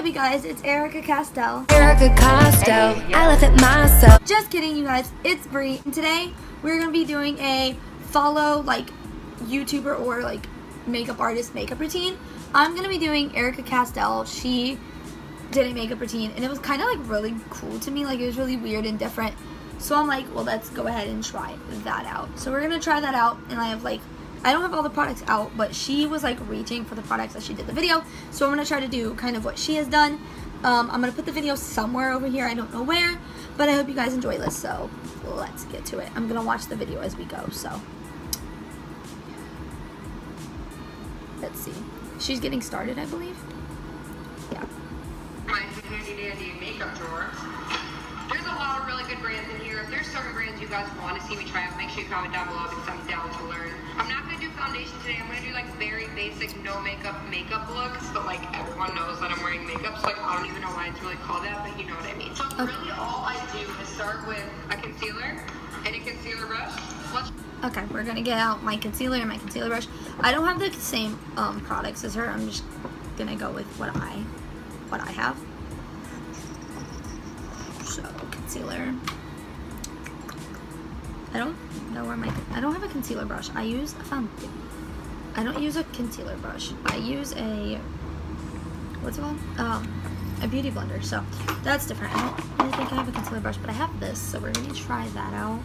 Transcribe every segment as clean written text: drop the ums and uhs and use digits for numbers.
up, you guys? It's ERIKA Costell. ERIKA Costell. I left it myself. Just kidding, you guys. It's Bri. And today we're gonna be doing a follow YouTuber or makeup artist makeup routine. I'm gonna be doing ERIKA Costell. She did a makeup routine, and it was kind of really cool to me. It was really weird and different. So I'm like, well, let's go ahead and try that out. So we're gonna try that out, and I have I don't have all the products out, but she was reaching for the products that she did the video. So I'm gonna try to do kind of what she has done. I'm gonna put the video somewhere over here. I don't know where, but I hope you guys enjoy this. So let's get to it. I'm gonna watch the video as we go. So let's see. She's getting started, I believe. Yeah. My handy dandy makeup drawer. There's a lot of really good brands in here. If there's certain brands you guys want to see me try out, make sure you comment down below because I'm down to learn. I'm not going to do foundation today. I'm going to do very basic no makeup looks, but everyone knows that I'm wearing makeup, so I don't even know why it's really called that, but you know what I mean. So really all I do is start with a concealer and a concealer brush. Okay, we're going to get out my concealer and my concealer brush. I don't have the same products as her. I'm just going to go with what I have. So, concealer. I don't know where I don't have a concealer brush. I use a foundation. I don't use a concealer brush. I use a, what's it called? A beauty blender. So, that's different. I don't really think I have a concealer brush, but I have this. So, we're going to try that out.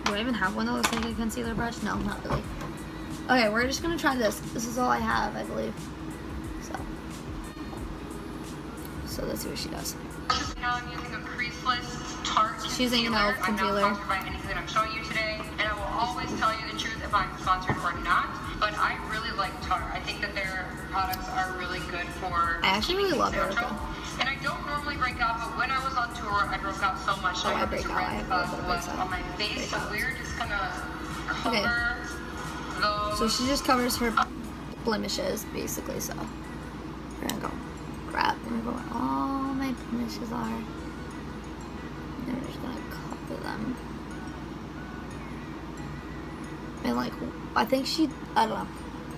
Do I even have one that looks like a concealer brush? No, not really. Okay, we're just going to try this. This is all I have, I believe. So let's see what she does. Now I'm using a creaseless Tarte concealer. She's using an concealer. I'm not sponsored by anything that I'm showing you today, and I will always tell you the truth if I'm sponsored or not. But I really like Tarte. I think that their products are really good for. I actually really love ERIKA. ERIKA. And I don't normally break out, but when I was on tour, I broke out so much that I break out. I have on my face. So we're just gonna cover those. So she just covers her blemishes, basically. So we're gonna go. Remember where all my blemishes are. And we're just gonna cover them. And I think I don't know.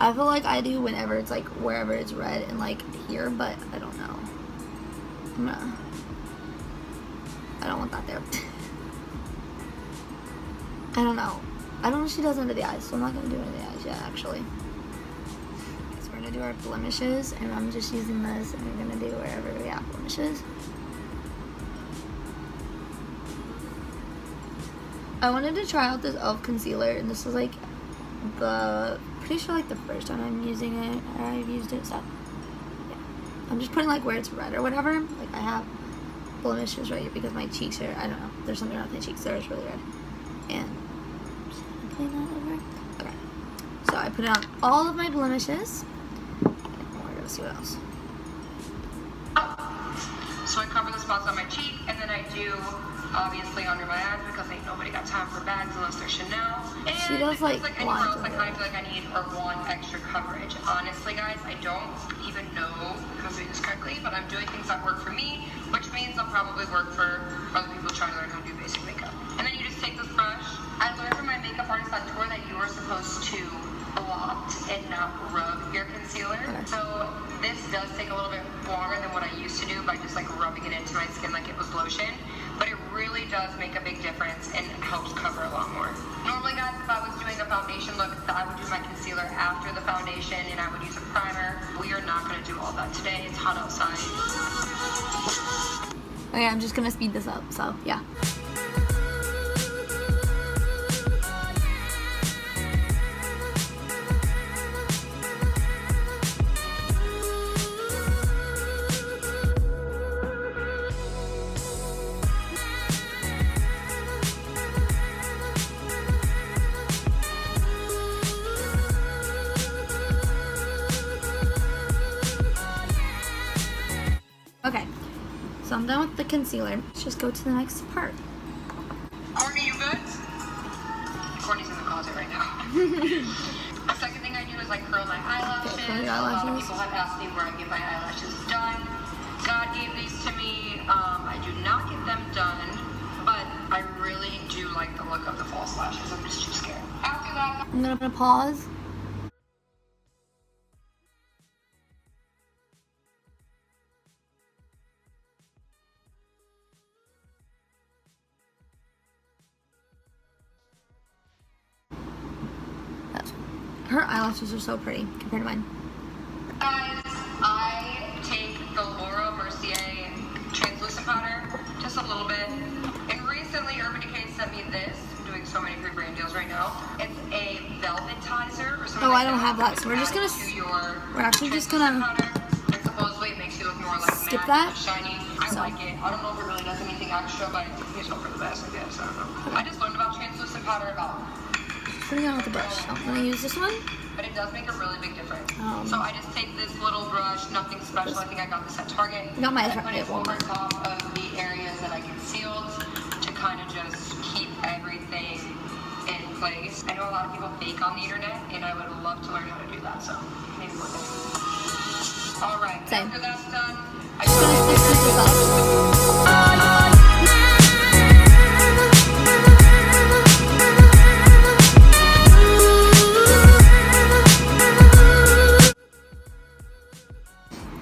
I feel like I do whenever it's wherever it's red and here, but I don't know. I don't want that there. I don't know. I don't know if she does under the eyes, so I'm not gonna do under the eyes yet, actually. We're gonna do our blemishes, and I'm just using this, and we're gonna do wherever we have blemishes. I wanted to try out this e.l.f. concealer, and this was pretty sure the first time I'm using it, or I've used it, so yeah. I'm just putting where it's red or whatever. I have blemishes right here because my cheeks are, I don't know, there's something wrong with my cheeks there, it's really red. And I'm just gonna clean that over. Okay, so I put it on all of my blemishes. Let's see what else. So I cover the spots on my cheek, and then I do obviously under my eyes because ain't nobody got time for bags unless they're Chanel. And she does anywhere else, I feel like I need or want extra coverage. Honestly, guys, I don't even know if I'm doing this correctly, but I'm doing things that work for me, which means they'll probably work for other people trying to learn how to do basic makeup. And then you just take this brush. I learned from my makeup artist on tour that you are supposed to blot and not rub your concealer. So this does take a little bit longer than what I used to do by just rubbing it into my skin like it was lotion. But it really does make a big difference and helps cover a lot more. Normally, guys, if I was doing a foundation look, I would do my concealer after the foundation and I would use a primer. We are not going to do all that today. It's hot outside. Okay, I'm just going to speed this up, so yeah. Okay, so I'm done with the concealer. Let's just go to the next part. Courtney, you good? Courtney's in the closet right now. The second thing I do is curl my eyelashes. Okay, curl your A lot of eyelashes. people have asked me where I get my eyelashes done. God gave these to me. I do not get them done, but I really do like the look of the false lashes. I'm just too scared. After that, I'm gonna pause. Her eyelashes are so pretty compared to mine. Guys, I take the Laura Mercier translucent powder, just a little bit. And recently, Urban Decay sent me this. I'm doing so many free brand deals right now. It's a velvetizer or something. Oh, I don't have that, so we're just gonna. We're actually just gonna. And supposedly it makes you look more like skip matte, that. shiny. I like it. I don't know if it really does anything extra, but it's hope for the best, I guess. I don't know. I just learned about translucent powder about. Putting it on with the brush. I'm gonna use this one. But it does make a really big difference. So I just take this little brush, nothing special. I think I got this at Target. Got my I put it over top of the areas that I concealed to kind of just keep everything in place. I know a lot of people bake on the internet, and I would love to learn how to do that. So maybe we'll do. All right. Same. After that's done, I Just gonna fix this up.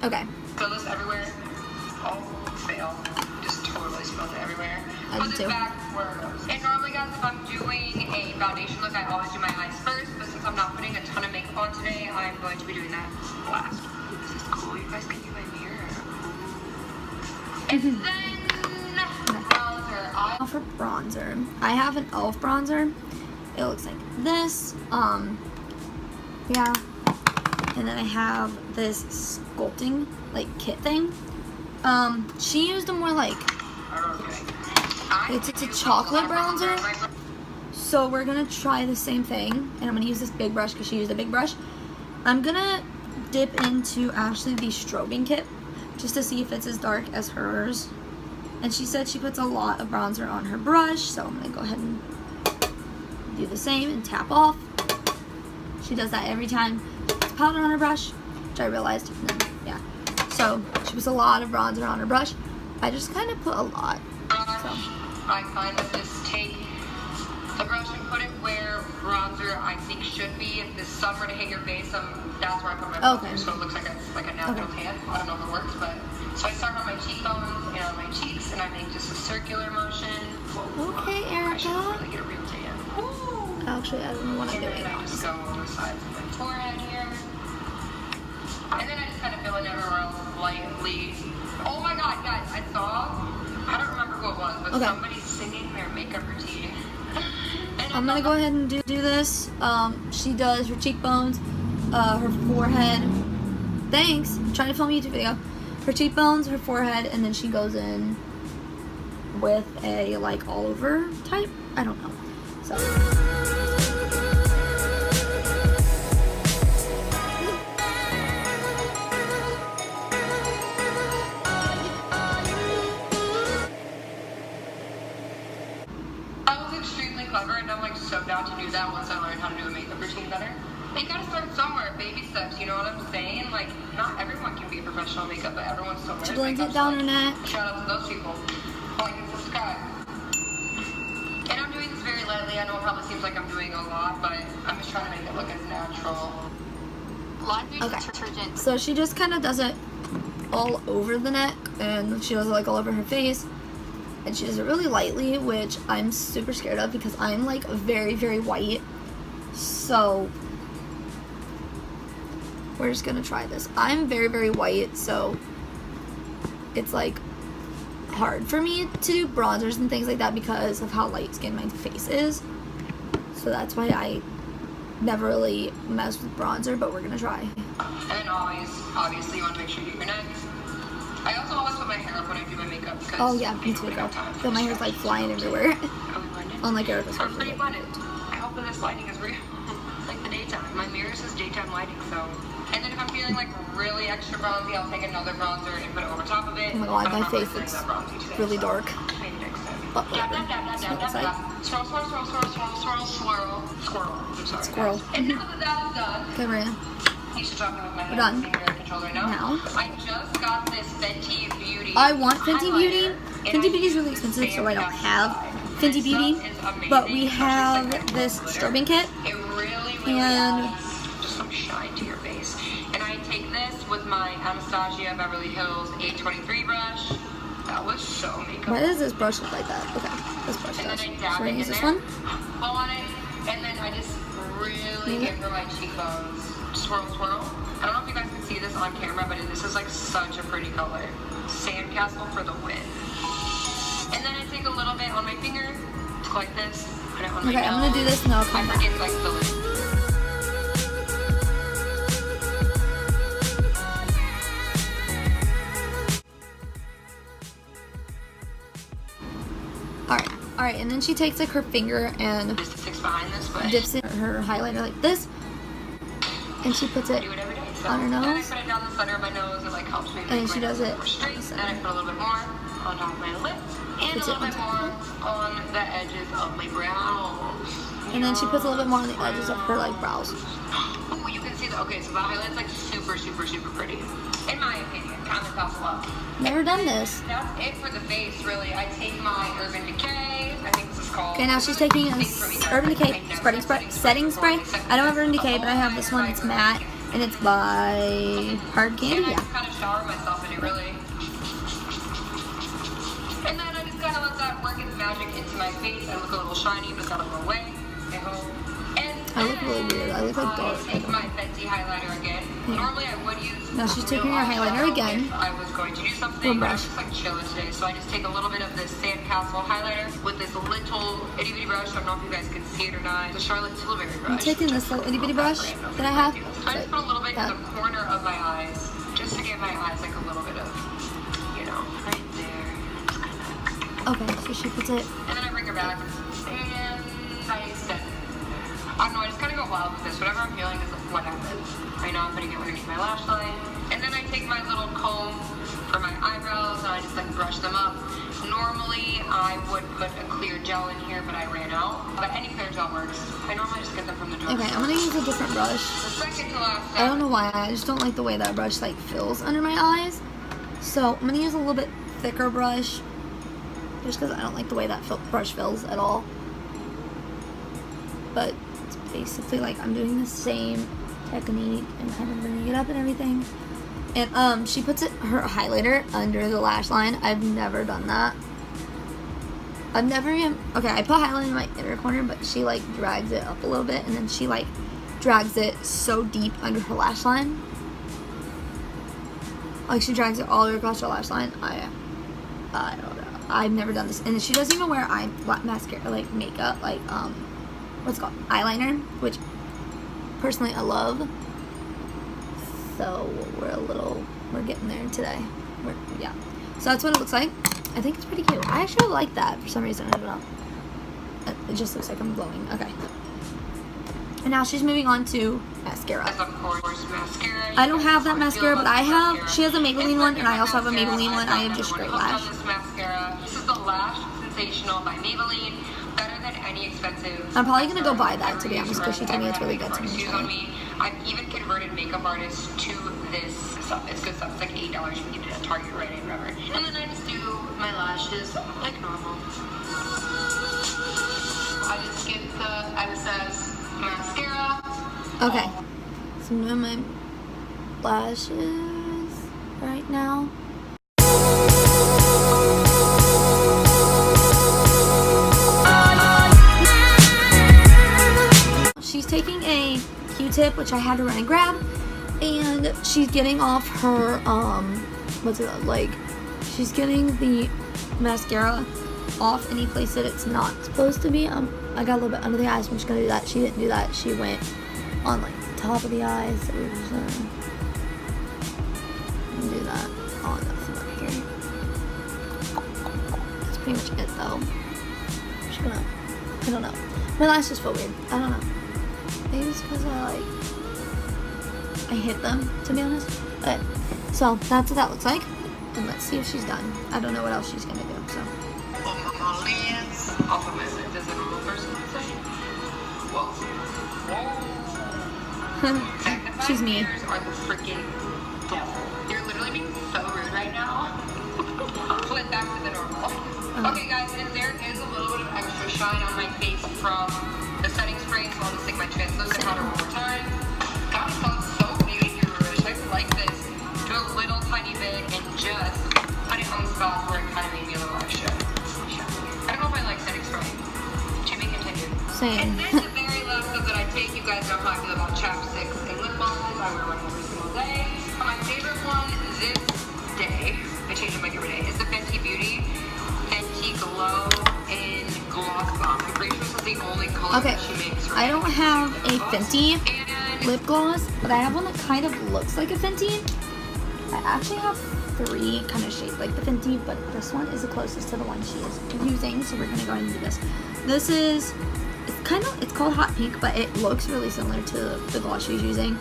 Okay. spill this everywhere. Oh, fail. Just totally spilled it everywhere. I Put did this too. back where it goes. And normally, guys, if I'm doing a foundation look, I always do my eyes first. But since I'm not putting a ton of makeup on today, I'm going to be doing that last. This is cool. You guys can see my mirror. And then bronzer. For bronzer, I have an e.l.f. bronzer. It looks like this. Yeah. And then I have this sculpting like kit thing. She used a more like it's a chocolate bronzer. So we're gonna try the same thing, and I'm gonna use this big brush because she used a big brush. I'm gonna dip into Ashley the strobing kit just to see if it's as dark as hers. And she said she puts a lot of bronzer on her brush, so I'm gonna go ahead and do the same and tap off. She does that every time. Puts powder on her brush, which I realized. And then, yeah. So she puts a lot of bronzer on her brush. I just kind of put a lot. So. I kind of just take the brush and put it where bronzer I think should be. If the sun were to hit your face, that's where I put my bronzer, so it looks like a natural tan. I don't know if it works, but so I start on my cheekbones and on my cheeks, and I make just a circular motion. Okay, I should Erika. really get a real tan. Actually, I don't know what I'm And doing. then I just go on the sides of my forehead here, and then I just kind of fill in everywhere else lightly. Oh my God, guys! I don't remember who it was, but somebody's singing their makeup routine. I'm gonna go ahead and do this. She does her cheekbones, her forehead. Thanks. I'm trying to film a YouTube video. Her cheekbones, her forehead, and then she goes in with a like all over type. I don't know. So. And I'm like so down to do that once I learn how to do a makeup routine better. You gotta start somewhere, baby steps, you know what I'm saying? Like, not everyone can be a professional makeup, but everyone's so She blends it down her neck. Shout out to those people. Like and subscribe. And I'm doing this very lightly. I know it probably seems like I'm doing a lot, but I'm just trying to make it look as natural. Okay. So she just kind of does it all over the neck, and she does it like all over her face. And she does it really lightly, which I'm super scared of because I'm like very, very white. So we're just gonna try this. I'm very, very white, so it's like hard for me to do bronzers and things like that because of how light skinned my face is. So that's why I never really mess with bronzer, but we're gonna try. And always, obviously, you want to make sure you do your neck. I also always put my hair up when I do my makeup because oh yeah, me too, girl. So my hair's like flying everywhere. Unlike Erika's. I'm pretty blended. I hope that this lighting is real. Like the daytime. My mirror says daytime lighting, so. And then if I'm feeling like really extra bronzy, I'll take another bronzer and put it over top of it. Oh my God, my face looks really dark. But dab, dab, dab, dab, dab, dab. Swirl, swirl, swirl, swirl, swirl, swirl, swirl. Squirrel. I'm sorry. Squirrel. And now that that is done. Okay, Maria. You should talk with my We're done. controller now. I just got this Fenty Beauty. I want Fenty Beauty. Fenty Beauty is really expensive, so I don't have Fenty Beauty. But we have this strobing kit. It really and adds just some shine to your face. And I take this with my Anastasia Beverly Hills 823 brush. That was so makeup. Why does this brush look like that? Okay, this brush does. And then I dab Should I it use in this there, one? blow on it, and then I just really give her my cheekbones. Swirl, swirl. I don't know if you guys can see this on camera, but this is like such a pretty color. Sandcastle for the win. And then I take a little bit on my finger, like this. Put it on my nose. I'm gonna do this now. I forget to like fill it. Alright, and then she takes like her finger and Just sticks behind this, but dips in her highlighter like this, and she puts it I do it every day. So on her then I nose, put it down the center of my nose. It like helps me make and she my does nose it more straight. Then I put a little bit more on top of my lip and Puts a it little on bit top more on the edges of my brows. and then she puts a little bit more on the edges of her like brows. Ooh, you can see that. Okay, so the highlight's like super, super, super pretty. In my opinion. Comment down below. Never done this. That's it for the face, really. I take my Urban Decay. I think this is called. Okay, now she's taking a Urban Decay setting spray. I don't have Urban Decay, but I have this one. It's matte, and it's by Hard Candy. And I Yeah. just kind of shower myself in it, really. And then I just kind of let that work its magic into my face. I look a little shiny, but that'll go away. I hope. And I look really weird. I look like dark. I take my Fenty highlighter again. Yeah. Normally I would use. Now she's taking her highlighter again. If I was going to do something, but I'm brush. just like chilling today, so I just take a little bit of this Sandcastle highlighter with this little itty bitty brush. I don't know if you guys can see it or not. The Charlotte Tilbury brush. I'm taking this little itty bitty brush that I have. So I just put a little bit in the corner of my eyes, just to give my eyes like a little bit of, you know, right there. Okay, so she puts it. And then I bring her back, and I set. I don't know, I just kind of go wild with this. Whatever I'm feeling is what happens. Right now I'm putting it underneath my lash line. And then I take my little comb for my eyebrows and I just like brush them up. Normally I would put a clear gel in here, but I ran out. But any clear gel works. I normally just get them from the drugstore. Okay, I'm gonna use a different brush. The second to last I don't know why. I just don't like the way that brush like fills under my eyes. So I'm gonna use a little bit thicker brush, just because I don't like the way that brush fills at all. But it's basically like I'm doing the same technique and kind of bringing it up and everything. And she puts her highlighter under the lash line. I've never done that. I've never even, okay, I put highlight in my inner corner, but she like drags it up a little bit and then she like drags it so deep under her lash line. Like she drags it all the way across her lash line. I don't know. I've never done this. And she doesn't even wear mascara, like makeup, like what's it called? Eyeliner, which personally I love. So we're getting there today. Yeah. So that's what it looks like. I think it's pretty cute. I actually like that for some reason. I don't know. It just looks like I'm glowing. Okay. And now she's moving on to mascara. Of course, mascara. I don't have that mascara, but I have. She has a Maybelline one, and I also have a Maybelline one. I have just straight lash. This mascara. This is the Lash Sensational by Maybelline. Better than any expensive. I'm probably gonna go buy that, to be honest, because she told me it's really good to me. I've even converted makeup artists to this stuff. It's good stuff. It's like $8. You can get it at Target, Rite Aid, whatever. And then I just do my lashes like normal. I just get the excess mascara. Okay. So I'm doing my lashes right now. She's taking a Q-tip, which I had to run and grab, and she's getting off her, what's it, like, she's getting the mascara off any place that it's not supposed to be. I got a little bit under the eyes, I'm just gonna do that. She didn't do that. She went on, like, top of the eyes, so we're just gonna do that. Oh, that's not here. That's pretty much it, though. I'm just gonna, I don't know. My lashes feel weird. I don't know. Maybe it's because I hit them, to be honest. But, so, that's what that looks like. And let's see if she's done. I don't know what else she's gonna do, so. Off of my lip, does a normal person say? Whoa. She's mean. Ears are the freaking devil. You're literally being so rude right now. Flip back to the normal. Okay, guys, and there is a little bit of extra shine on my face from the setting spray, so I'll just take my translucent powder one more time. God, it sounds so beautiful. I like this. Do a little tiny bit and just put it on the spots where it kind of made me a little extra. I don't know if I like setting spray. To be continued. Same. And then the very last stuff that I take, you guys I feel about chapsticks and lip balms. I wear one every single day. But my favorite one this day, I change it like every day, is the Fenty Beauty Fenty Glow in Gloss Bomb. I'm pretty sure this is the only color that she makes. I don't have a Fenty lip gloss, but I have one that kind of looks like a Fenty. I actually have 3 kind of shades like the Fenty, but this one is the closest to the one she is using, so we're gonna go ahead and do this. This is, it's called Hot Pink, but it looks really similar to the gloss she's using.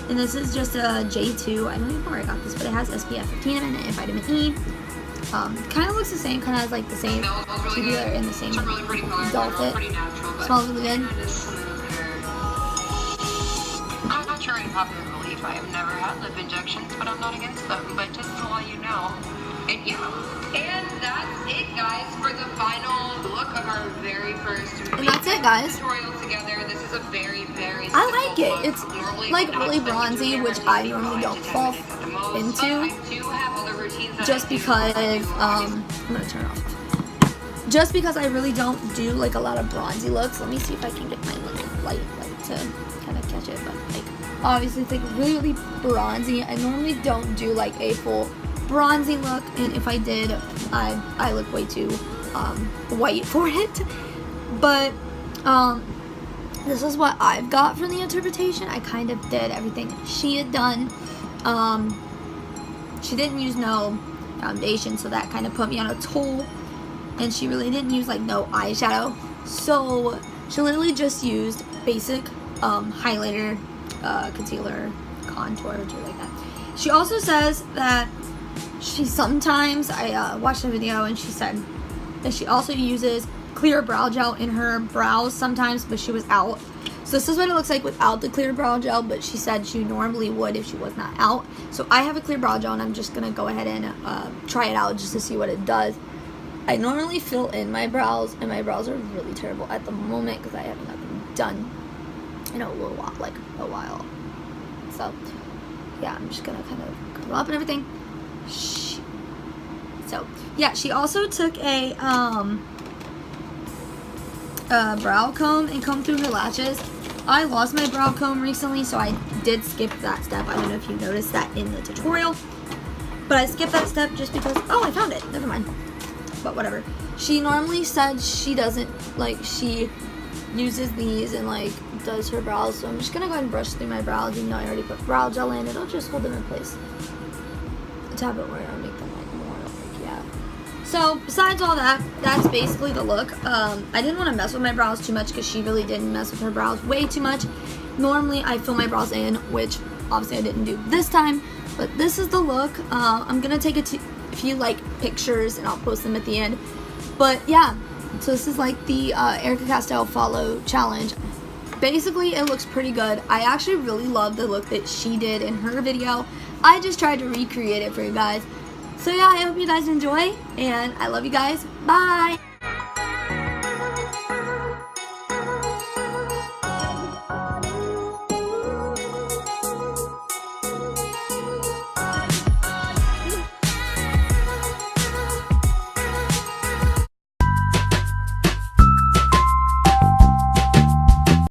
And this is just a J2. I don't even know where I got this, but it has SPF 15 in it and vitamin E. Kind of looks the same, kind of has like the same tubular and the same doll fit. Smells really good. I'm not sure any popular belief. I have never had lip injections, but I'm not against them. But just to let you know. And yeah. And that's it, guys, for the final look of our very first tutorial together. This is a very, very simple I like it. look. It's Normally, like I'm not really expecting bronzy, to do which everything I in normally 5 don't to 10 fall minutes at the most, into. but I do have other routines that Just I do because, want to do. I'm gonna turn it off. Just because I really don't do like a lot of bronzy looks. Let me see if I can get my little light to kind of catch it. But like, obviously it's like really, really bronzy. I normally don't do like a full bronzy look, and if I did, I look way too white for it. But this is what I've got from the interpretation. I kind of did everything she had done. She didn't use no foundation, so that kind of put me on a toll. And she really didn't use like no eyeshadow, so she literally just used basic highlighter, concealer, contour, or like that. She also says that she sometimes, I watched a video and she said that she also uses clear brow gel in her brows sometimes, but she was out. So this is what it looks like without the clear brow gel, but she said she normally would if she was not out. So I have a clear brow gel and I'm just gonna go ahead and try it out just to see what it does. I normally fill in my brows, and my brows are really terrible at the moment because I haven't got them done in a little while, like a while. So yeah, I'm just gonna kind of cover up and everything. So yeah, she also took a brow comb and combed through her lashes. I lost my brow comb recently, so I did skip that step. I don't know if you noticed that in the tutorial, but I skipped that step just because, oh, I found it, never mind. But whatever. She normally said she doesn't, like, she uses these and like does her brows, so I'm just gonna go ahead and brush through my brows. Even though I already put brow gel in, it'll just hold them in place. A tab it where I'll make them like more like, yeah. So besides all that, that's basically the look. I didn't want to mess with my brows too much because she really didn't mess with her brows way too much. Normally I fill my brows in, which obviously I didn't do this time, but this is the look. I'm gonna take a few like pictures and I'll post them at the end. But yeah, so this is like the ERIKA Costell follow challenge. Basically it looks pretty good. I actually really love the look that she did in her video. I just tried to recreate it for you guys. So yeah, I hope you guys enjoy, and I love you guys. Bye.